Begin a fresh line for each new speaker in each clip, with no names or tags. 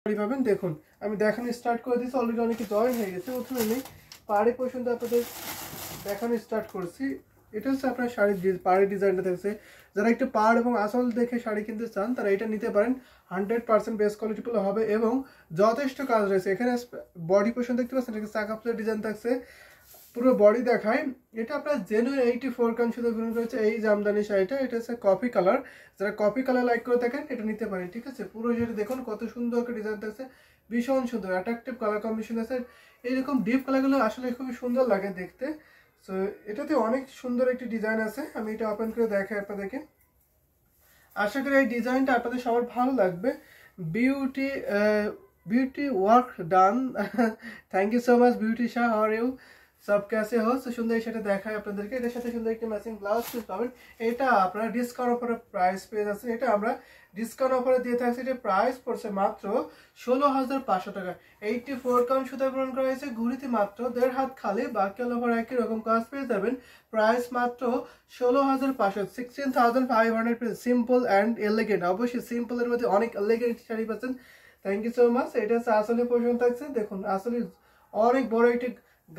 শাড়ি পাবেন। দেখুন আমি দেখানো স্টার্ট করে দিয়েছি, অলরেডি অনেকে জয়েন হয়ে গেছে। প্রথমে আমি পাড়ি পর্যন্ত আপনাদের দেখানো স্টার্ট করছি। এটা হচ্ছে আপনার শাড়ির পাড়ি ডিজাইনটা থাকছে। যারা একটু পাড় এবং আসল দেখে শাড়ি কিনতে চান তারা এটা নিতে পারেন। 100% বেস্ট কোয়ালিটিগুলো হবে এবং যথেষ্ট কাজ রয়েছে। এখানে বডি পোর্শন দেখতে পাচ্ছেন, এটা চাকা প্লেট ডিজাইন থাকছে, পুরো বডি দেখায়। এটা আপনার জেনুইন 84 কান সুতো ব্যবহার করেছে এই জামদানি শাড়িটা। এটা হচ্ছে কফি কালার, যারা কফি কালার লাইক করে থাকেন এটা নিতে পারেন, ঠিক আছে। পুরো যেটা দেখুন কত সুন্দর একটা ডিজাইন থাকছে, ভীষণ সুন্দর অ্যাট্রাকটিভ কালার কম্বিনেশন আছে। এইরকম ডিপ কালারগুলো আসলে খুবই সুন্দর লাগে দেখতে। সো এটাতে অনেক সুন্দর একটি ডিজাইন আছে, আমি এটা ওপেন করে দেখাই আপনাদেরকে। আশা করি এই ডিজাইনটা আপনাদের সবার ভালো লাগবে। Beauty Beauty work done. Thank you so much Beauty Shah, how are you, সব कैसे हो। তো সুন্দর সেটা দেখায় আপনাদেরকে। এটার সাথে সুন্দর একটি ম্যাচিং ব্লাউজ পিস পাবেন। এটা আপনারা ডিসকাউন্ট অফারে প্রাইস পেয়ে যাচ্ছেন। এটা আমরা ডিসকাউন্ট অফারে দিয়ে থাকছি। এটা প্রাইস পড়ছে মাত্র 16,500 টাকা। 84 কাউন্ট সুতা পূরণ করা হয়েছে, ঘুরিতে মাত্র 1.5 হাত খালি, বাকি অল ওভার একই রকম কাজ পেয়ে যাবেন। প্রাইস মাত্র 16,500, 16,500। সিম্পল অ্যান্ড এলিগেন্ট, অবশ্যই সিম্পলের মধ্যে অনেক এলিগেন্ট শাড়ি পাচ্ছেন। Thank you so much. এটা হচ্ছে আসলে পোর্শন থাকছে, দেখুন আসলে অনেক বড় একটি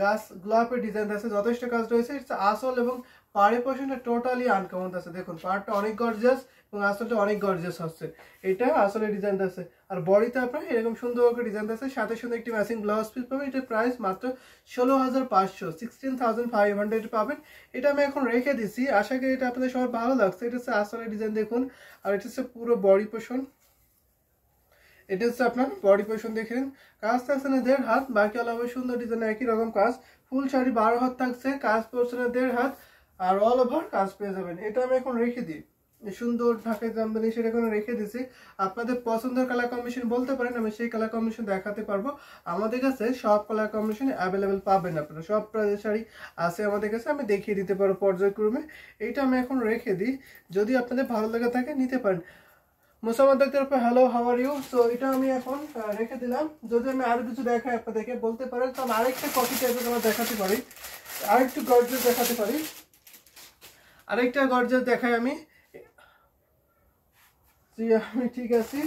গাছ গোলাপের ডিজাইন আছে, যথেষ্ট কাজ রয়েছে। আসল এবং পাড়ে পোর্শনটা টোটালি আনকমন আছে। দেখুন পাড়টা অনেক গর্জিয়াস এবং আসলটা অনেক গর্জিয়াস হচ্ছে। এটা আসলে ডিজাইন আছে। আর বডিতে আপনার এরকম সুন্দর করে ডিজাইন আছে, সাথে সুন্দর একটি ম্যাচিং ব্লাউজ পিস পাবেন। এটার প্রাইস মাত্র 16,500, 16,500 পাবেন। এটা আমি এখন রেখে দিচ্ছি, আশা করি এটা আপনাদের সবার ভালো লাগছে। এটা হচ্ছে আসলে ডিজাইন দেখুন, আর এটা হচ্ছে পুরো বডি পোর্শন। এটা হচ্ছে আপনার বডি পোর্শন দেখেন, কাজ থাকছে না 1.5 হাত, বাকি অল ওভার সুন্দর ডিজাইন একই রকম কাজ। ফুল শাড়ি 12 হাত থাকছে, কাজ পড়ছে না 1.5 হাত, আর অল ওভার কাজ পেয়ে যাবেন। এটা আমি এখন রেখে দিই, সুন্দর ঢাকায় জামদানি সেটা এখন রেখে দিছি। আপনাদের পছন্দের কালার কম্বিনেশন বলতে পারেন, আমি সেই কালার কম্বিনেশন দেখাতে পারবো। আমাদের কাছে সব কালার কম্বিনেশন অ্যাভেলেবেল পাবেন, আপনারা সব প্রাইজের শাড়ি আছে আমাদের কাছে, আমি দেখিয়ে দিতে পারবো পর্যায়ক্রমে। এইটা আমি এখন রেখে দিই, যদি আপনাদের ভালো লাগে থাকে নিতে পারেন। Mosammad doctor hello, how are you. So এটা আমি এখন রেখে দিলাম। যদি আমি আরো কিছু দেখাই আপনাদেরকে বলতে পারেন, তো আমি আরেকটা কপি টাইপের আমরা দেখাতে পারি, আরেকটু গর্জিয়াস দেখাতে পারি, আরেকটা গর্জিয়াস দেখাই আমি। ঠিক আছে,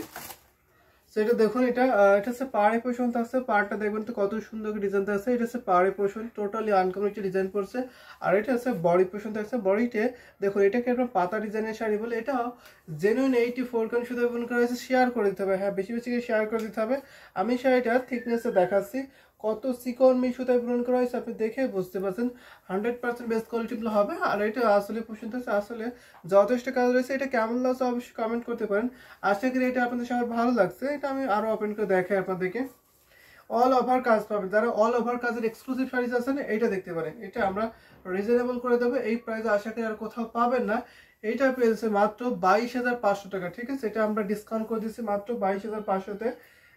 সেটা দেখুন। এটা হচ্ছে পাড়ে পোর্শন থাকছে, পাড়টা দেখবেন তো কত সুন্দর ডিজাইন আছে। এটা হচ্ছে পাড়ে পোর্শন, টোটালি আনকমন একটা ডিজাইন পড়ছে। আর এটা হচ্ছে বডি পোর্শন থাকছে। বডিতে দেখুন এটাকে আপনার পাতা ডিজাইনের শাড়ি বলে। এটাও জেনুইন 84 কাউন্ট সুতা ব্যবহার করা হয়েছে। শেয়ার করে দিতে হবে, হ্যাঁ বেশি বেশি করে শেয়ার করে দিতে হবে। আমি শাড়িটার থিকনেসে দেখাচ্ছি কত চিকন সুতায় পূরণ করা হয়েছে, আপনি দেখে বুঝতে পারছেন। 100% বেস্ট কোয়ালিটিগুলো হবে। আর এটা আসলে পোর্শন থাকছে, আসলে যথেষ্ট কাজ রয়েছে। এটা কেমন লাগছে অবশ্যই কমেন্ট করতে পারেন। আশা করি এটা আপনাদের সবার ভালো লাগছে। এটা আমি আরো ওপেন করে দেখাই আপনাদেরকে। অল ওভার কাজ পাবেন, যারা অল ওভার কাজের এক্সক্লুসিভ শাড়ি আছেন এটা দেখতে পারেন। এটা আমরা রিজনেবল করে দেবো, এই প্রাইসে আশা করি আর কোথাও পাবেন না। এইটা পেয়েছে মাত্র 22,500 টাকা, ঠিক আছে। এটা আমরা ডিসকাউন্ট করে দিচ্ছি মাত্র 22,500-তে।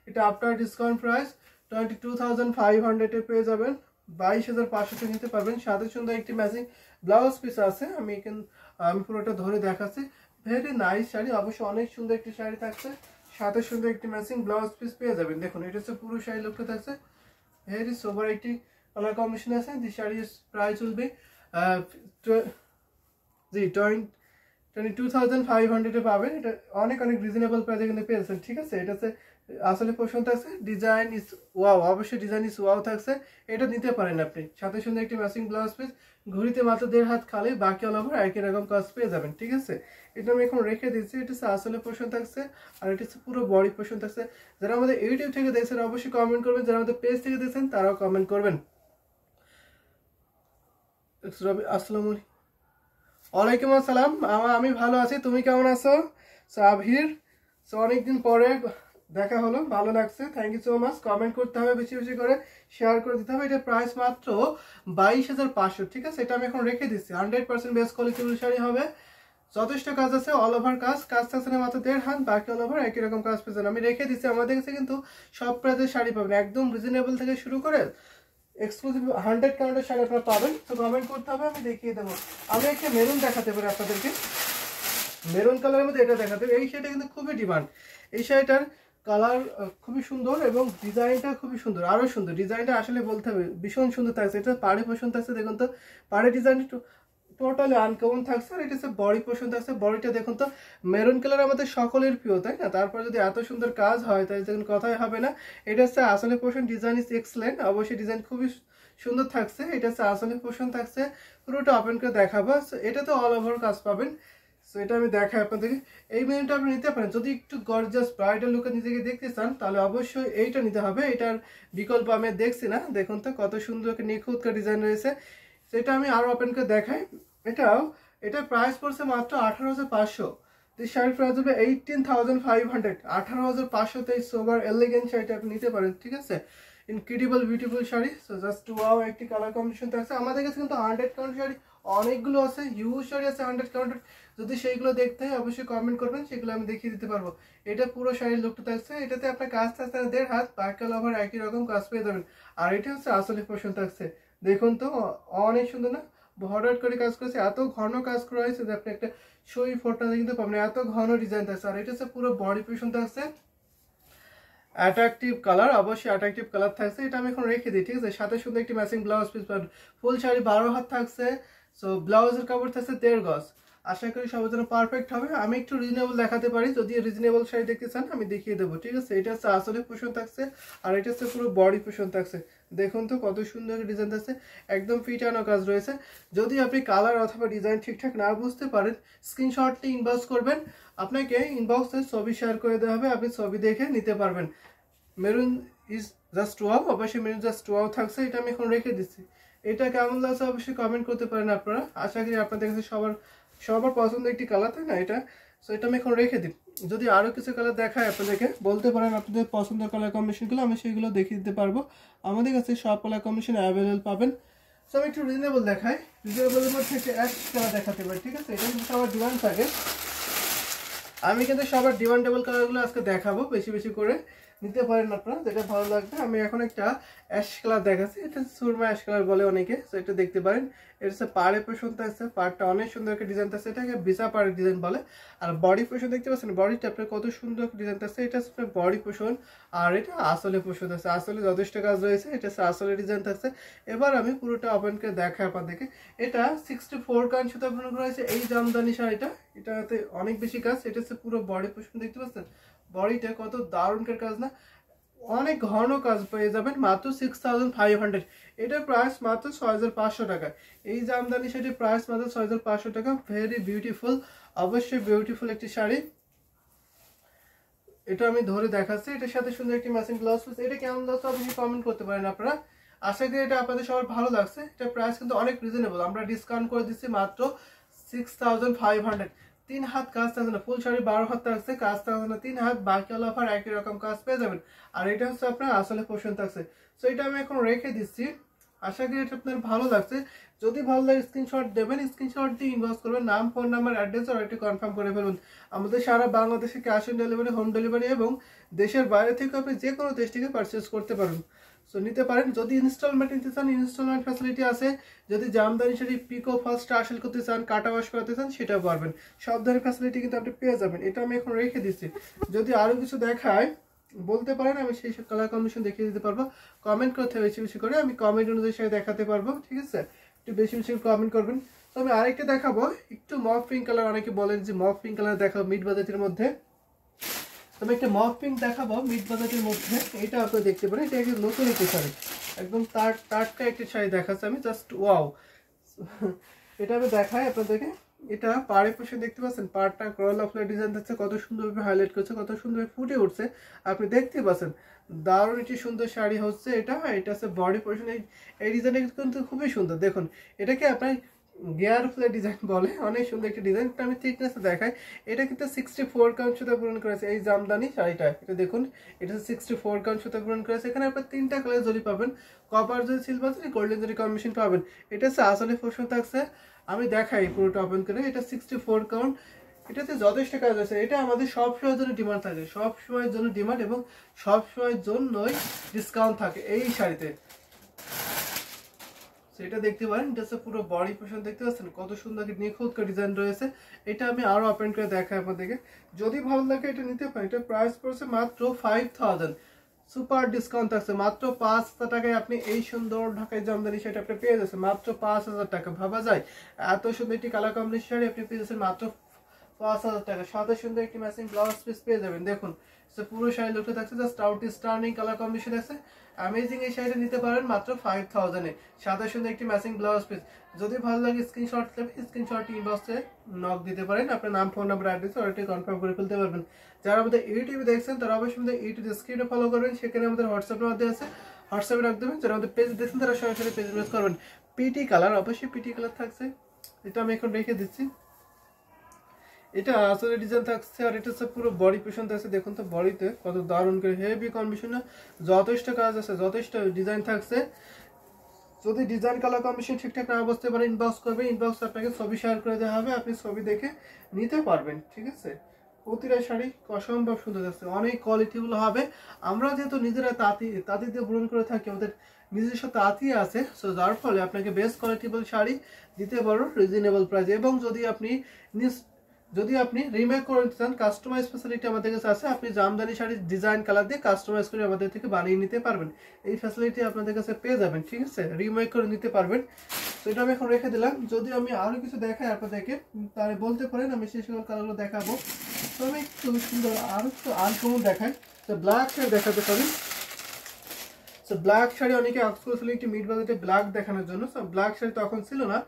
এটা আপনার ডিসকাউন্ট প্রাইস 22,500-এ পেয়ে যাবেন। 22,500-তে নিতে পারবেন। সাথে সুন্দর একটি ম্যাচিং ব্লাউজ পিস আছে, আমি পুরোটা ধরে দেখাচ্ছি। ভেরি নাইস শাড়ি, অবশ্যই অনেক সুন্দর একটি শাড়ি থাকছে, সাথে সুন্দর একটি ম্যাচিং ব্লাউজ পিস পেয়ে যাবেন। দেখুন এটা হচ্ছে পুরো শাড়ি লুকটা থাকছে, ভেরি সোবার একটি কালার কম্বিনেশন আছে। দি শাড়ি প্রাইস উইল বি 22,500-এ পাবেন। এটা অনেক অনেক রিজনেবল প্রাইসে কিন্তু পেয়েছেন, ঠিক আছে। এটা হচ্ছে আসলে পোর্শন থাকছে, ডিজাইন ইস ওয়াও, অবশ্যই ডিজাইন ইস ওয়াও থাকছে। এটা নিতে পারেন আপনি, সাথে সুন্দর একটি ম্যাচিং ব্লাউজ পিস, ঘুরিতে মাত্র 1.5 হাত খালি, বাকি অল ওভার একই রকম কাজ পেয়ে যাবেন, ঠিক আছে। এটা আমি এখন রেখে দিচ্ছি। এটা হচ্ছে আসলে পোর্শন থাকছে, আর এটা হচ্ছে পুরো বডি পোর্শন থাকছে। যারা আমাদের ইউটিউব থেকে দেখছেন অবশ্যই কমেন্ট করবেন, যারা আমাদের পেজ থেকে দেখছেন তারাও কমেন্ট করবেন। আসসালামু আলাইকুম। ওয়ালাইকুম আসসালাম, আমি ভালো আছি, তুমি কেমন আছো? সাবহির, সো অনেকদিন পরে দেখা হলো, ভালো লাগছে। Thank you so much. Comment করতে হবে বেশি বেশি করে, শেয়ার করে দিতে হবে। এটা প্রাইস মাত্র 22,500, ঠিক আছে। এটা আমি এখন রেখে দিচ্ছি। 100% বেস্ট কোয়ালিটির শাড়ি হবে, যথেষ্ট কাজ আছে, অল ওভার কাজ থাকছে না মাত্র 1.5 হাত, বাকি অল ওভার একই রকম কাজ পেয়েছেন। আমি রেখে দিচ্ছি। আমাদের কাছে কিন্তু সব প্রাইসের শাড়ি পাবেন, একদম রিজনেবল থেকে শুরু করে এক্সক্লুসিভ 100 কাউন্টের শাড়ি আপনারা পাবেন। তো কমেন্ট করতে হবে, আমি দেখিয়ে দেবো। আমি একটা মেরুন দেখাতে পারি আপনাদেরকে, মেরুন কালারের মধ্যে এটা দেখাতে হবে। এই শাড়িটা কিন্তু খুবই ডিমান্ড, এই শাড়িটার কালার খুবই সুন্দর এবং ডিজাইনটা খুবই সুন্দর, আরো সুন্দর। ডিজাইনটা আসলে বলতে হবে ভীষণ সুন্দর থাকছে। এটা পাড়ে পোর্শন থাকছে, দেখুন তো পাড়ে ডিজাইন একটু টোটালি আনকমন থাকছে। আর এটা হচ্ছে বডি পোর্শন থাকছে। বডিটা দেখুন তো মেরুন কালার আমাদের সকলের প্রিয়, তাই না? তারপর যদি এত সুন্দর কাজ হয় তাহলে দেখুন কথাই হবে না। এটা হচ্ছে আসলে পোর্শন, ডিজাইন ইজ এক্সেলেন্ট, অবশ্যই ডিজাইন খুবই সুন্দর থাকছে। এটা হচ্ছে আসলে পোর্শন থাকছে, পুরোটা ওপেন করে দেখাবো। এটা তো অল ওভার কাজ পাবেন। সো এটা আমি দেখাই আপনাদেরকে। এই মেরুনটা আপনি নিতে পারেন যদি একটু গর্জাস ব্রাইডাল লুকে নিজেকে দেখতে চান, তাহলে অবশ্যই এইটা নিতে হবে। এটার বিকল্প আমি দেখছি না। দেখুন তো কত সুন্দর একটা নিখুঁত ডিজাইন রয়েছে। সেটা আমি আরো ওপেন করে দেখাই। এটার প্রাইস পড়ছে মাত্র 18,500। এই শাড়ির প্রাইস হবে 18,500। 18,500 এই সোবার এলিগেন্ট শাড়িটা আপনি নিতে পারেন, ঠিক আছে? Incredible beautiful sari. So just wow, একটি কালার কম্বিনেশন থাকছে। আমাদের কাছে কিন্তু 100 কাউন্ট শাড়ি অনেকগুলো আছে, হিউজ শাড়ি আছে 100 কাউন্টের। যদি সেইগুলো দেখতে হয় অবশ্যই কমেন্ট করবেন, সেগুলো আমি দেখিয়ে দিতে পারবো। এটা পুরো শাড়ির লুকটা থাকছে। এটাতে আপনার কাজ থাকছে 1.5 হাত, বাকি ওভার একই রকম কাজ পেয়ে যাবেন। আর এটা হচ্ছে আসলে পোর্শন থাকছে। দেখুন তো অনেক সুন্দর না? বর্ডার করে কাজ করেছে, এত ঘন কাজ করা হয়েছে যে আপনি একটা সই ফোটা কিন্তু পাবেন, এত ঘন ডিজাইন থাকছে। আর এটা হচ্ছে পুরো বডি পোর্শন থাকছে অ্যাট্রাকটিভ কালার, অবশ্যই অ্যাট্রাকটিভ কালার থাকছে। এটা আমি এখন রেখে দিই, ঠিক আছে? সাথে সুন্দর একটি ম্যাচিং ব্লাউজ পিস পাবেন। ফুল শাড়ি 12 হাত থাকছে। সো ব্লাউজের কাপড় থাকছে 1.5 গজ। আশা করি সবার জন্য পারফেক্ট হবে। আমি একটু রিজনেবল দেখাতে পারি, যদি রিজনেবল শাড়ি দেখতে চান আমি দেখিয়ে দেবো, ঠিক আছে? এটা হচ্ছে আসলে পোর্শন থাকছে, আর এটা হচ্ছে পুরো বডি পোর্শন থাকছে। দেখুন তো কত সুন্দর ডিজাইন থাকছে, একদম ফিটানো কাজ রয়েছে। যদি আপনি কালার অথবা ডিজাইন ঠিকঠাক না বুঝতে পারেন, স্ক্রিনশটটি ইনবক্স করবেন, আপনাকে ইনবক্সে ছবি শেয়ার করে দেওয়া হবে, আপনি ছবি দেখে নিতে পারবেন। মেরুন ইজ জাস্ট ওয়াও, অবশ্যই মেরুন জাস্ট ওয়াও থাকছে। এটা আমি এখন রেখে দিচ্ছি। এটা কেমন লাগছে অবশ্যই কমেন্ট করতে পারেন আপনারা। আশা করি আপনাদের কাছে সবার পছন্দ একটি কালার, তাই না এটা? সো এটা আমি এখন রেখে দিই। যদি আরও কিছু কালার দেখায় আপনাদেরকে বলতে পারেন আপনাদের পছন্দের কালার কম্বিনেশনগুলো, আমি সেইগুলো দেখিয়ে দিতে পারবো। আমাদের কাছে সব কালার কম্বিনেশন অ্যাভেলেবল পাবেন। সো আমি একটু রিজনেবল দেখাই। রিজনেবলের মধ্যে একটা অ্যাশ কালার দেখাতে পারি, ঠিক আছে? এটা কিন্তু সবার ডিমান্ড থাকে। আমি কিন্তু সবার ডিমান্ডেবল কালারগুলো আজকে দেখাবো, বেশি বেশি করে নিতে পারেন আপনারা, যেটা ভালো লাগবে। আমি এখন একটা অ্যাশ কালার দেখাচ্ছি, এটা সুরমা অ্যাশ কালার বলে অনেকে। সো এটা দেখতে পারেন। এটা হচ্ছে পাড়ে পোর্শন থাকছে, পাড়টা অনেক সুন্দর একটা ডিজাইন থাকছে, এটাকে বিছা পাড়ের ডিজাইন বলে। আর বডি পোর্শন দেখতে পাচ্ছেন, বডিটা আপনার কত সুন্দর একটা ডিজাইন থাকছে। এটা হচ্ছে বডি পোর্শন, আর এটা আসলে পোর্শন থাকছে। আসলে যথেষ্ট কাজ রয়েছে, এটা হচ্ছে আসলে ডিজাইন থাকছে। এবার আমি পুরোটা ওপেন করে দেখাই আপনাদেরকে। এটা 64 কাউন্ট সুতা বুনন করা হয়েছে এই জামদানি শাড়িটা। এটাতে অনেক বেশি কাজ। এটা হচ্ছে পুরো বডি পোর্শন দেখতে পাচ্ছেন, বডিটা কত দারুণের কাজ না? অনেক ঘন কাজ পেয়ে যাবেন মাত্র 6500। এটার প্রাইস মাত্র 6500 টাকা। এই জামদানি শাড়ির প্রাইস মাত্র 6500 টাকা। ভেরি বিউটিফুল, অবশ্যই বিউটিফুল একটি শাড়ি। এটা আমি ধরে দেখাচ্ছি। এটার সাথে সুন্দর একটি ম্যাচিং ব্লাউজ পিস। এটা কেমন লাগছে আপনি কমেন্ট করতে পারেন আপনারা। আশা করি এটা আপনাদের সবার ভালো লাগছে। এটা প্রাইস কিন্তু অনেক রিজনেবল, আমরা ডিসকাউন্ট করে দিচ্ছি মাত্র 6500। 3 হাত কাজ থাকছে না, ফুল শাড়ি 12 হাত থাকছে, কাজ থাকছে না 3 হাত, বাকি অল ওভার একই রকম কাজ পেয়ে যাবেন। আর এটা হচ্ছে আপনার আসলে পোর্শন থাকছে। সো এটা আমি এখন রেখে দিচ্ছি। আশা করি এটা আপনার ভালো লাগছে। যদি ভালো লাগে স্ক্রিনশট দেবেন, স্ক্রিনশট দিয়ে ইনবক্স করবেন, নাম, ফোন নাম্বার, অ্যাড্রেস আর একটু কনফার্ম করে ফেলুন। আমাদের সারা বাংলাদেশে cash on delivery, home delivery এবং দেশের বাইরে থেকে আপনি যে কোনো দেশ থেকে পারচেস করতে পারেন। সো নিতে পারেন। যদি ইনস্টলমেন্ট নিতে চান, ইনস্টলমেন্ট ফ্যাসিলিটি আছে। যদি জামদানি শাড়ি পিকো ফার্স্ট আসল করতে চান, কাটা ওয়াশ করাতে চান, সেটাও পারবেন। সব ধরনের ফ্যাসিলিটি কিন্তু আপনি পেয়ে যাবেন। এটা আমি এখন রেখে দিচ্ছি। যদি আরও কিছু দেখায় বলতে পারেন, আমি সেই সব কালার কম্বিনেশন দেখিয়ে দিতে পারবো। কমেন্ট করতে বেশি বেশি করে, আমি কমেন্ট অনুযায়ী সেটা দেখাতে পারবো, ঠিক আছে? একটু বেশি বেশি কমেন্ট করবেন। তো আমি আরেকটা দেখাবো, একটু মফ পিঙ্ক কালার। অনেকে বলেন যে মফ পিঙ্ক কালার দেখাবো মিড বাজেটের মধ্যে। তবে একটা মফ পিঙ্ক দেখাবো মিড বাজেটের মধ্যে। এটা আপনি দেখতে পারেন, এটা একদম নতুন একটি শাড়ি, একদম টাটকা একটি শাড়ি দেখাচ্ছে আমি। জাস্ট ওয়াও, এটা আমি দেখাই আপনাদেরকে। এটা পাড়ে পোষে দেখতে পাচ্ছেন, পাড়টা করলা ফুলের ডিজাইন দিচ্ছে, কত সুন্দরভাবে হাইলাইট করছে, কত সুন্দরভাবে ফুটে উঠছে, আপনি দেখতে পাচ্ছেন। দারুণ একটি সুন্দর শাড়ি হচ্ছে এটা। এটা হচ্ছে বডি পোর্শন। এই ডিজাইনটা কিন্তু খুবই সুন্দর। দেখুন, এটাকে আপনার গিয়ার ফুলের ডিজাইন বলে, অনেক সুন্দর একটি ডিজাইন। আমি থিকনেস দেখাই। এটা কিন্তু 64 কাউন্ট সুতা পূরণ করেছে এই জামদানি শাড়িটা। এটা দেখুন, এটা 64 কাউন্ট সুতা পূরণ করেছে। এখানে আপনার 3টা কালার জরি পাবেন, কপার জরি, সিলভার জরি, গোল্ডেন জরি কম্বিনেশন পাবেন। এটা হচ্ছে আসলে পোর্শন থাকছে। আমি দেখাই পুরোটা ওপেন করে। এটা 64 কাউন্ট। এটাতে যথেষ্ট কাজ আছে। এটা আমাদের সব সময়ের জন্য ডিমান্ড থাকে, সব সময়ের জন্য ডিমান্ড এবং সব সময়ের জন্যই ডিসকাউন্ট থাকে এই শাড়িতে। সেটা দেখতে পারেন। এটা হচ্ছে পুরো বডি পোর্শন দেখতে পাচ্ছেন, কত সুন্দর নিখুঁত ডিজাইন রয়েছে। এটা আমি আরো ওপেন করে দেখাই আপনাদেরকে। যদি ভালো লাগে এটা নিতে পারেন। এটা প্রাইস পড়ছে মাত্র 5000। সুপার ডিসকাউন্ট থাকছে মাত্র 5,000 টাকায় আপনি এই সুন্দর ঢাকায় জামদানি শাড়ি আপনি পেয়ে যাচ্ছেন মাত্র 5,000 টাকা। ভাবা যায় এত সুন্দর একটি কালার কম্বিনেশন শাড়ি আপনি পেয়ে যাচ্ছেন মাত্র 5,000 টাকা। সাথে সুন্দর একটি ম্যাচিং ব্লাউজ পিস পেয়ে যাবেন। দেখুন পুরো শাড়ি লুকটা থাকছে জাস্ট আউটস্ট্যান্ডিং কালার কম্বিনেশন আছে, অ্যামেজিং। এই শাড়িটা নিতে পারেন মাত্র 5,000 এ। সাথে সুন্দর একটি ম্যাচিং ব্লাউজ পিস। যদি ভালো লাগে স্ক্রিনশট নেবেন, স্ক্রিনশট ইনবক্সে নক দিতে পারেন, আপনার নাম, phone number, address already confirm করে ফেলতে পারবেন। যারা আমাদের ইউটিউবে দেখছেন তারা অবশ্যই আমাদের ইউটিউব স্ক্রিনে ফলো করবেন, সেখানে আমাদের হোয়াটসঅ্যাপ নাম্বার দেওয়া আছে, হোয়াটসঅ্যাপে রাখ দেবেন। যারা আমাদের পেজ দেখছেন তারা সরাসরি পেজ ইউজ করবেন। পিটি কালার, অবশ্যই পিটি কালার থাকছে, এটা আমি এখন রেখে দিচ্ছি। এটা আসলে ডিজাইন থাকছে আর এটা হচ্ছে পুরো বডি পোর্শন থাকছে। দেখুন তো বডিতে কত দারুণ করে হেভি কম্বিনেশন, যথেষ্ট কাজ আছে, যথেষ্ট ডিজাইন থাকছে। যদি ডিজাইন কালার কম্বিনেশন ঠিকঠাক না বুঝতে পারেন ইনবক্স করবেন, ইনবক্স আপনাকে ছবি শেয়ার করে দেওয়া হবে, আপনি ছবি দেখে নিতে পারবেন। ঠিক আছে, প্রতিটা শাড়ি অসম্ভব সুন্দর আছে, অনেক কোয়ালিটিগুলো হবে। আমরা যেহেতু নিজেরা তাঁতি দিয়ে বুনন করে থাকি, আমাদের নিজস্ব তাঁতি আছে, সো যার ফলে আপনাকে বেস্ট কোয়ালিটিবল শাড়ি দিতে পারো রিজনেবল প্রাইস। এবং যদি আপনি রিমেক করে নিতে চান, কাস্টমাইজ ফ্যাসিলিটি আমাদের কাছে আছে। আপনি জামদানি শাড়ির ডিজাইন কালার দিয়ে কাস্টমাইজ করে আমাদের থেকে বানিয়ে নিতে পারবেন, এই ফ্যাসিলিটি আপনাদের কাছে পেয়ে যাবেন। ঠিক আছে, রিমেক করে নিতে পারবেন। তো এটা আমি এখন রেখে দিলাম। যদি আমি আরো কিছু দেখাই আপনাদেরকে তাহলে বলতে পারেন আমি সেই সকল কালারগুলো দেখাবো। তো আমি একটু সুন্দর আরো একটু আনকমন দেখাই। তো ব্ল্যাক শাড়ি দেখাতে পারি। সো ব্ল্যাক শাড়ি অনেকে আস্ক করেছিল একটি মিড বাজেটে ব্ল্যাক দেখানোর জন্য। সো ব্ল্যাক শাড়ি তখন ছিল না,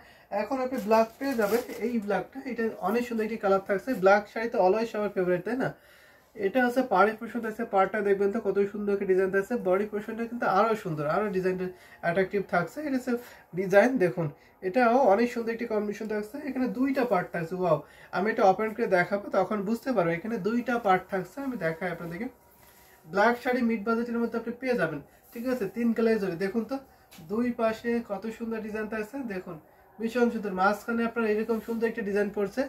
এখন আপনি ব্ল্যাক পেয়ে যাবেন। এই ব্ল্যাকটা, এটা অনেক সুন্দর একটি কালার থাকছে। ব্ল্যাক শাড়ি তো অলওয়েজ সবার ফেভারিট, তাই না? এটা হচ্ছে পাড়ি পোর্শন থাকছে, পাড়টা দেখবেন তো কত সুন্দর একটা ডিজাইন থাকছে। বডি পোর্শনটা কিন্তু আরো সুন্দর, আরো ডিজাইনটা অ্যাট্রাকটিভ থাকছে। এটা হচ্ছে ডিজাইন, দেখুন এটাও অনেক সুন্দর একটি কম্বিনেশন থাকছে। এখানে দুইটা পার্ট থাকছে। ওয়াও, আমি এটা ওপেন করে দেখাবো তখন বুঝতে পারবো। এখানে দুইটা পার্ট থাকছে, আমি দেখাই আপনাদেরকে। ব্ল্যাক শাড়ি মিড বাজেটের মধ্যে আপনি পেয়ে যাবেন। ঠিক আছে, 3 কালার জড়ি, দেখুন তো দুই পাশে কত সুন্দর ডিজাইন থাকছে। দেখুন ভীষণ সুন্দর, মাঝখানে আপনার এরকম সুন্দর একটা ডিজাইন পড়ছে।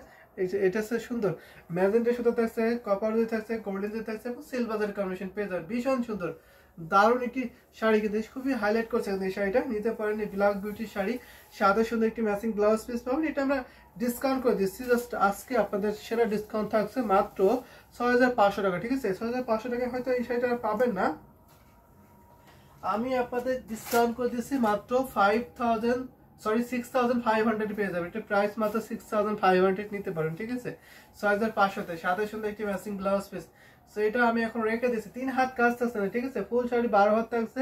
এটা হচ্ছে সুন্দর ম্যাজেন্টা সুতো থাকছে, কপার দিয়ে থাকছে, গোল্ডেন দিয়ে থাকছে এবং সিলভার কম্বিনেশন পেয়ে যাবেন। ভীষণ সুন্দর দারুণ একটি শাড়ি, কিন্তু খুবই হাইলাইট করছে এই শাড়িটা। নিতে পারেন এই ব্ল্যাক বিউটির শাড়ি, সাদা সুন্দর একটি ম্যাচিং ব্লাউজ পিস পাবেন। এটা আমরা ডিসকাউন্ট করে দিচ্ছি, জাস্ট আজকে আপনাদের সেরা ডিসকাউন্ট থাকছে মাত্র 6,500 টাকা। ঠিক আছে, 6,500 টাকায় হয়তো এই শাড়িটা পাবেন না, আমি আপনাদের ডিসকাউন্ট করে দিচ্ছি মাত্র 6,500 পেয়ে যাবেন। এটা প্রাইস মাত্র 6,500 নিতে পারেন। ঠিক আছে, 6,500-তে সাথে সুন্দর একটি ম্যাচিং ব্লাউজ পিস। সো এটা আমি এখন রেখে দিচ্ছি। 3 হাত কাজ থাকছে না, ঠিক আছে, ফুল শাড়ি 12 হাত থাকছে,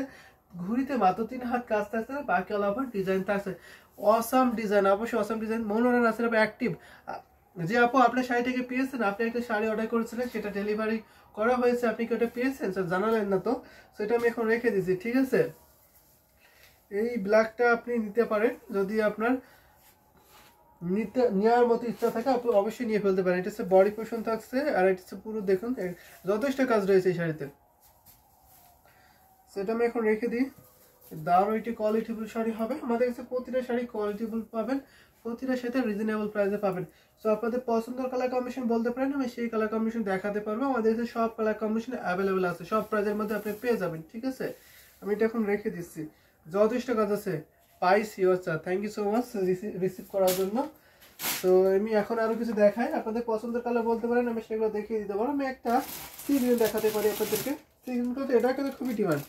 ঘুরিতে মাত্র 3 হাত কাজ থাকছে না, বাকি অল ওভার ডিজাইন থাকছে। অসাম ডিজাইন, অবশ্যই অসাম ডিজাইন। মনোরঞ্জন আছে অ্যাক্টিভ যে আপু আপনার শাড়িটাকে পেয়েছেন, আপনি একটা শাড়ি অর্ডার করেছিলেন, সেটা ডেলিভারি করা হয়েছে, আপনি কি ওটা পেয়েছেন স্যার? জানালেন না তো, সেটা আমি এখন রেখে দিচ্ছি। ঠিক আছে, এই ব্ল্যাকটা আপনি নিতে পারেন যদি আপনার নেওয়ার মতো ইচ্ছা থাকে, আপনি অবশ্যই নিয়ে ফেলতে পারেন। এটা হচ্ছে বডি পোর্শন থাকছে আর এটা হচ্ছে পুরো, দেখুন যথেষ্ট কাজ রয়েছে এই শাড়িতে। সেটা আমি এখন রেখে দিই। দারুণ একটি কোয়ালিটিফুল শাড়ি হবে। আমাদের কাছে প্রতিটা শাড়ি কোয়ালিটিফুল পাবেন, প্রতিটার সাথে রিজনেবল প্রাইসে পাবেন। সো আপনাদের পছন্দের কালার কম্বিনেশন বলতে পারেন, আমি সেই কালার কম্বিনেশন দেখাতে পারবো। আমাদের কাছে সব কালার কম্বিনেশন অ্যাভেলেবেল আছে, সব প্রাইসের মধ্যে আপনি পেয়ে যাবেন। ঠিক আছে, আমি এটা এখন রেখে দিচ্ছি। যথেষ্ট কাজ আছে। পাইছি, আচ্ছা, thank you so much receive করার জন্য। তো আমি এখন আরো কিছু দেখাই, আপনাদের পছন্দের কালার বলতে পারেন, আমি সেগুলো দেখিয়ে দিতে পারবো। আমি একটা সি গ্রিন দেখাতে পারি আপনাদেরকে। সি গ্রিন করতে এটা কিন্তু খুবই ডিমান্ড,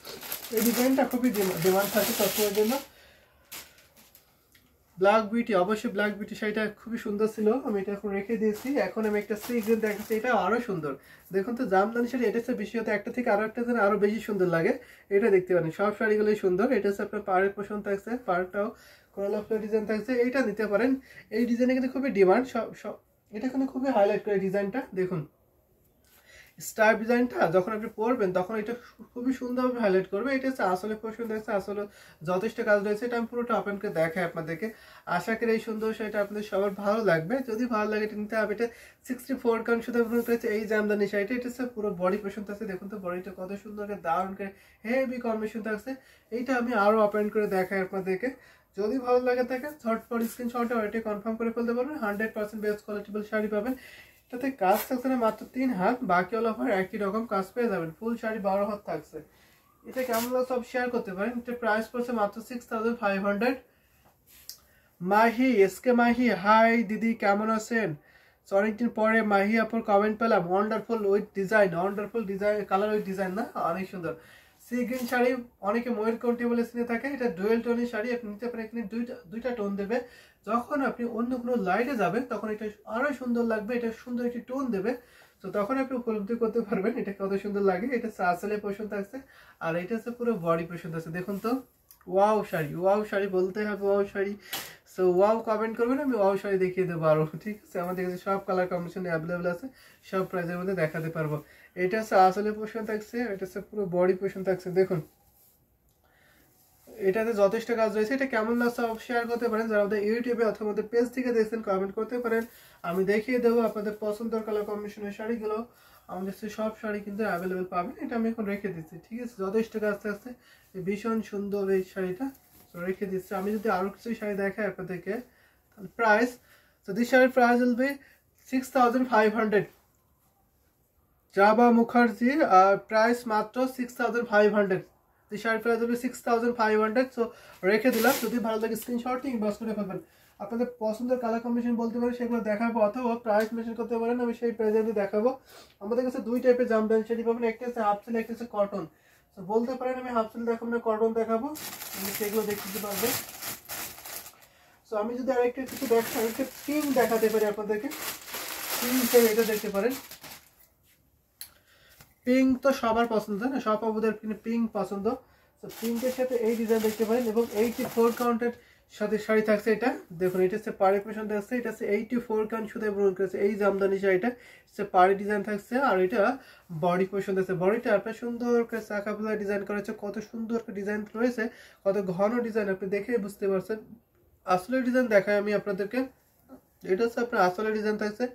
এই ডিজাইনটা খুবই ডিমান্ড থাকে সবসময়ের জন্য। ব্ল্যাক বিউটি, অবশ্যই ব্ল্যাক বিউটি শাড়িটা খুবই সুন্দর ছিল, আমি এটা এখন রেখে দিয়েছি। এখন আমি একটা সি গ্রিন দেখাচ্ছি, এটা আরো সুন্দর। দেখুন তো জামদানি শাড়ি এটা হচ্ছে বেশি হতে একটা থেকে আরো একটা যেন আরো বেশি সুন্দর লাগে, এটা দেখতে পারেন। সব শাড়িগুলোই সুন্দর। এটা হচ্ছে আপনার পাড়ের পোষণ থাকছে, পাড়টাও কোরাল ফ্লাওয়ার ডিজাইন থাকছে, এইটা নিতে পারেন। এই ডিজাইনে কিন্তু খুবই ডিমান্ড, সব এটা কিন্তু খুবই হাইলাইট করে ডিজাইনটা। দেখুন স্টার ডিজাইনটা যখন আপনি পরবেন তখন এটা খুবই সুন্দরভাবে হাইলাইট করবে। এটা হচ্ছে আসলে পছন্দ হয়েছে, আসলে যথেষ্ট কাজ রয়েছে। এটা আমি পুরোটা ওপেন করে দেখাই আপনাদেরকে। আশা করি এই সুন্দর শাড়িটা আপনাদের সবার ভালো লাগবে। যদি ভালো লাগে এটা নিতে হবে। এটা 64 কাউন্ট সুতা পূরণ করেছে এই জামদানি শাড়িটা। এটা হচ্ছে পুরো বডি পছন্দ আছে, দেখুন তো বডিটা কত সুন্দর করে দারুণ করে হেভি কম্বিনেশন থাকছে। এইটা আমি আরো ওপেন করে দেখাই আপনাদেরকে। যদি ভালো লাগে থাকে ঝটপট স্ক্রিনশটে ওইটা কনফার্ম করে ফেলতে পারবেন। 100% বেস্ট কোয়ালিটিবল শাড়ি পাবেন। এটাতে কাজ থাকছে না মাত্র 3 হাত, বাকি অল ওভার একই রকম কাজ পেয়ে যাবেন। ফুল শাড়ি 12 হাত থাকছে। এটা কেমন লাগে সব শেয়ার করতে পারেন। এটা প্রাইস পড়ছে মাত্র 6,500। মাহি, এসকে মাহি, হাই দিদি কেমন আছেন? অনেকদিন পরে মাহি আপুর কমেন্ট পেলাম। Wonderful with design, wonderful design, colour with design না, অনেক সুন্দর। সি গ্রিন শাড়ি অনেকে ময়ূরকণ্ঠী বলে চিনে থাকে, এটা ডুয়েল টোনের শাড়ি, আপনি নিতে পারেন। এখানে দুইটা টোন দেবে, যখন আপনি অন্য কোনো লাইটে যাবেন তখন এটা আরো সুন্দর লাগবে, এটা সুন্দর একটি টোন দেবে। তো তখন আপনি উপলব্ধি করতে পারবেন এটা কত সুন্দর লাগে। এটা আসলে পোর্শন থাকছে, আর এটা হচ্ছে পুরো বডি পোর্শন থাকছে। দেখুন তো, ওয়াও শাড়ি, ওয়াও শাড়ি বলতে হবে, wow sari. So wow comment করবেন, আমি ওয়াও শাড়ি দেখিয়ে দেবো আরো, ঠিক আছে। আমাদের কাছে সব কালার কম্বিনেশন অ্যাভেলেবেল আছে, সব প্রাইসের মধ্যে দেখাতে পারবো। এটা হচ্ছে আসলে পোর্শন থাকছে, এটা হচ্ছে পুরো বডি পোর্শন থাকছে। দেখুন এটাতে যথেষ্ট কাজ রয়েছে। এটা কেমন লাগছে শেয়ার করতে পারেন, যারা আমাদের ইউটিউবে অথবা আমাদের পেজ থেকে দেখছেন কমেন্ট করতে পারেন, আমি দেখিয়ে দেবো আপনাদের পছন্দের কালার কম্বিনেশনের শাড়িগুলো। আমাদের সব শাড়ি কিন্তু অ্যাভেলেবেল পাবেন। এটা আমি এখন রেখে দিচ্ছি, ঠিক আছে। যথেষ্ট কাজ থাকছে, ভীষণ সুন্দর এই শাড়িটা, তো রেখে দিচ্ছি। আমি যদি আরো কিছু শাড়ি দেখাই আপনাদেরকে, তাহলে প্রাইস, তো দিস শাড়ির price will be 6500। Jaba Mukherjee price মাত্র 6500। দিস শাড়ির প্রাইস হবে 6500। সো রেখে দিলাম, যদি ভালো লাগে স্ক্রিনশট ইনবক্স করে ফেলবেন। আপনাদের পছন্দের কালার কম্বিনেশন বলতে পারেন, সেগুলো দেখাবো, অথবা প্রাইস মেনশন করতে পারেন, আমি সেই প্রাইসে দেখাবো। আমাদের কাছে দুই টাইপের জামদানি শাড়ি পাবেন, একটা হচ্ছে হাফ সিল্ক, একটা হচ্ছে কটন। তো বলতে পারেন আমি হাফ সিল্ক দেখাবো না কটন দেখাবো, আমি সেগুলো দেখতে পারবেন। সো আমি যদি আরেকটা কিছু দেখাই, একটা পিঙ্ক দেখাতে পারি আপনাদেরকে। পিঙ্ক এটা দেখতে পারেন, পিঙ্ক তো সবার পছন্দ, না সব আপুদের পিঙ্ক পছন্দ। তো পিঙ্কের সাথে এই ডিজাইন দেখতে পারেন, এবং 84 কাউন্টের সাথে শাড়ি থাকছে। এটা দেখুন, এটা হচ্ছে পাড়ি পোর্শন থাকছে, এটা হচ্ছে 84 কাউন্ট সুতায় পূরণ করেছে এই জামদানি শাড়িটা, হচ্ছে পাড়ি ডিজাইন থাকছে। আর এটা বডি পোর্শন থাকছে, বডিটা আপনার সুন্দর করে চাকা ফুলা ডিজাইন করা হচ্ছে, কত সুন্দর ডিজাইন রয়েছে, কত ঘন ডিজাইন, আপনি দেখে বুঝতে পারছেন। আসলে ডিজাইন দেখায় আমি আপনাদেরকে, এটা হচ্ছে আপনার আসলে ডিজাইন থাকছে,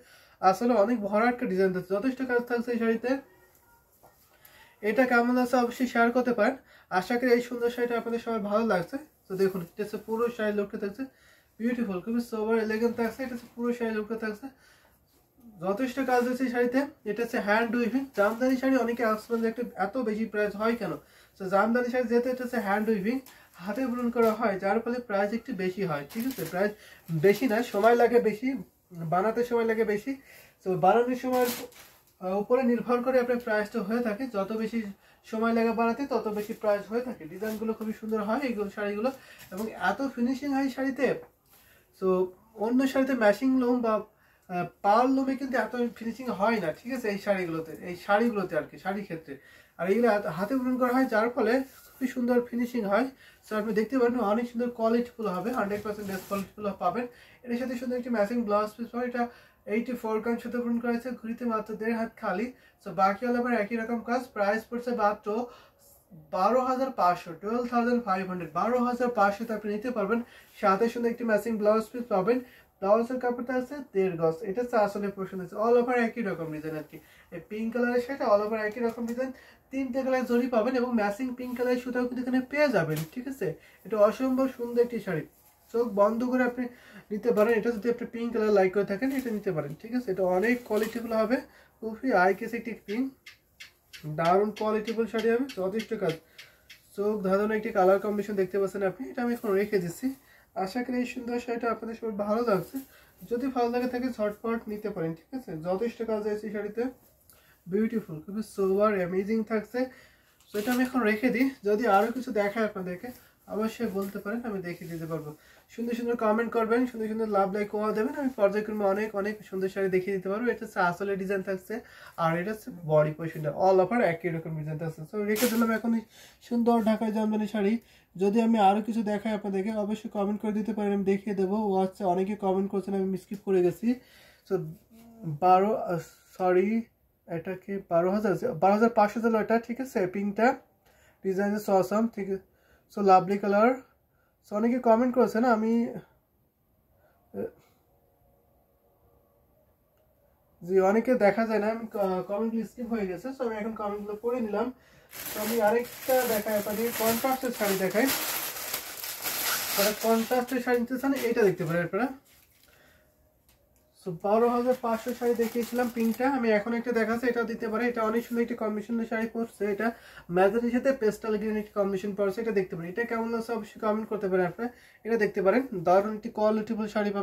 আসলে অনেক ভরা একটা ডিজাইন থাকছে, যথেষ্ট কাজ থাকছে এই শাড়িতে। এটা কেমন আছে অবশ্যই শেয়ার করতে পারেন। আশা করি এই সুন্দর শাড়িটা আপনাদের সবার ভালো লাগছে। তো দেখুন, এটা হচ্ছে পুরো শাড়ি লুকটা থাকছে বিউটিফুল, খুবই সোবার এলিগেন্ট থাকছে। এটা হচ্ছে পুরো শাড়ি লুকটা থাকছে, যথেষ্ট কাজ হচ্ছে শাড়িতে। এটা হচ্ছে হ্যান্ড উইভিং জামদানি শাড়ি, অনেকে আসবেন যে একটা এত বেশি প্রাইস হয় কেন। তো জামদানি শাড়ি যেহেতু এটা হচ্ছে হ্যান্ড উইভিং, হাতে বুনন করা হয়, যার ফলে প্রাইস একটু বেশি হয়, ঠিক আছে। প্রাইস বেশি না, সময় লাগে বেশি, বানাতে সময় লাগে বেশি। তো বানানোর সময় উপরে নির্ভর করে আপনার প্রাইসটা হয়ে থাকে, যত বেশি সময় লাগে বানাতে তত বেশি প্রাইস হয়ে থাকে। ডিজাইনগুলো খুবই সুন্দর হয় এইগুলো শাড়িগুলো, এবং এত ফিনিশিং হয় শাড়িতে। সো অন্য শাড়িতে ম্যাচিং লোম বা পাল লোমে কিন্তু এত ফিনিশিং হয় না, ঠিক আছে, এই শাড়িগুলোতে আর কি, শাড়ির ক্ষেত্রে। আর এইগুলো হাতে বুনন করা হয়, যার ফলে খুবই সুন্দর ফিনিশিং হয়। সো আপনি দেখতে পারেন অনেক সুন্দর কোয়ালিটিফুল হবে, 100% বেস্ট কোয়ালিটিফুল পাবেন। এর সাথে সুন্দর একটি ম্যাচিং ব্লাউজ পিস পাবেন। এটা 84 কাউন্ট সুতো পূরণ করা হয়েছে, ঘুরিতে মাত্র 1.5 হাত খালি। সো বাকি হলো আবার একই রকম কাজ, প্রাইস পড়ছে মাত্র 12,500, 12,500, 12,500 আপনি নিতে পারবেন। সাথে সুন্দর একটি ম্যাচিং ব্লাউজ পিস পাবেন। ব্লাউজের কাপড়টা আছে 1.5 গজ। এটা হচ্ছে আসলে পোর্শন আছে, অল ওভার একই রকম ডিজাইন আর কি। এই পিঙ্ক কালারের সেটা অল ওভার একই রকম ডিজাইন, 3টে কালার জরি পাবেন, এবং ম্যাচিং পিঙ্ক কালারের সুতাও কিন্তু এখানে পেয়ে যাবেন, ঠিক আছে। এটা অসম্ভব সুন্দর একটি শাড়ি, চোখ বন্ধ করে আপনি নিতে পারেন। এটা যদি আপনি পিঙ্ক কালার লাইক করে থাকেন, এটা নিতে পারেন, ঠিক আছে। এটা অনেক কোয়ালিটিফুল হবে, খুবই আই কেস একটি পিঙ্ক, দারুণ কোয়ালিটিফুল শাড়ি হবে, যথেষ্ট কাজ। চোখ ধাঁধানো একটি কালার কম্বিনেশন দেখতে পাচ্ছেন আপনি। এটা আমি এখন রেখে দিচ্ছি। আশা করি এই সুন্দর শাড়িটা আপনাদের সবার ভালো লাগছে। যদি ভালো লাগে থাকে ঝটপট নিতে পারেন, ঠিক আছে। যথেষ্ট কাজ আছে এই শাড়িতে, বিউটিফুল, খুবই সোবার অ্যামেজিং থাকছে। তো এটা আমি এখন রেখে দিই, যদি আরও কিছু দেখায় আপনাদেরকে অবশ্যই বলতে পারেন, আমি দেখিয়ে দিতে পারবো। সুন্দর সুন্দর কমেন্ট করবেন, সুন্দর সুন্দর লাভ লাইক কোয়া দেবেন, আমি পর্যায়ক্রমে অনেক অনেক সুন্দর শাড়ি দেখিয়ে দিতে পারবো। এটা হচ্ছে আসলে ডিজাইন থাকছে, আর এটা হচ্ছে বডি পোর্শনটা, অল ওভার একই রকম ডিজাইন থাকছে। তো রেখে দিলাম এখন সুন্দর ঢাকায় জামদানি শাড়ি। যদি আমি আরও কিছু দেখাই আপনাদেরকে অবশ্যই কমেন্ট করে দিতে পারেন, আমি দেখিয়ে দেবো। ও আচ্ছা, অনেকে কমেন্ট করছেন, আমি স্কিপ করে গেছি। তো 12 এটাকে 12,500 ছিল এটা, ঠিক আছে। পিঙ্কটা ডিজাইন ইজ অসাম, ঠিক আছে। So lovely colour. সো অনেকে কমেন্ট করেছে না, আমি জি অনেকে দেখা যায় না, আমি কমেন্টগুলো স্কিপ হয়ে গেছে। সো আমি এখন কমেন্টগুলো পড়ে নিলাম। তো আমি আরেকটা দেখাই আপনাদের, কন্ট্রাস্টের শাড়ি দেখাই। কন্ট্রাস্টের শাড়ি নিতে চান, এইটা দেখতে পারেন আপনারা। সো 12,500 শাড়ি দেখিয়েছিলাম পিঙ্কটা, আমি এখন একটা দেখাচ্ছি, এটা দিতে পারে। এটা অনেক সুন্দর একটি কম্বিনেশনের শাড়ি পড়ছে, এটা ম্যাজেন্টার সাথে পেস্টাল গ্রিন একটি কম্বিনেশন পড়ছে, এটা দেখতে পারেন। এটা কেমন লাগছে অবশ্যই কমেন্ট করতে পারেন আপনারা, এটা দেখতে পারেন। দারুণ একটি কোয়ালিটিফুল শাড়ি পাবেন।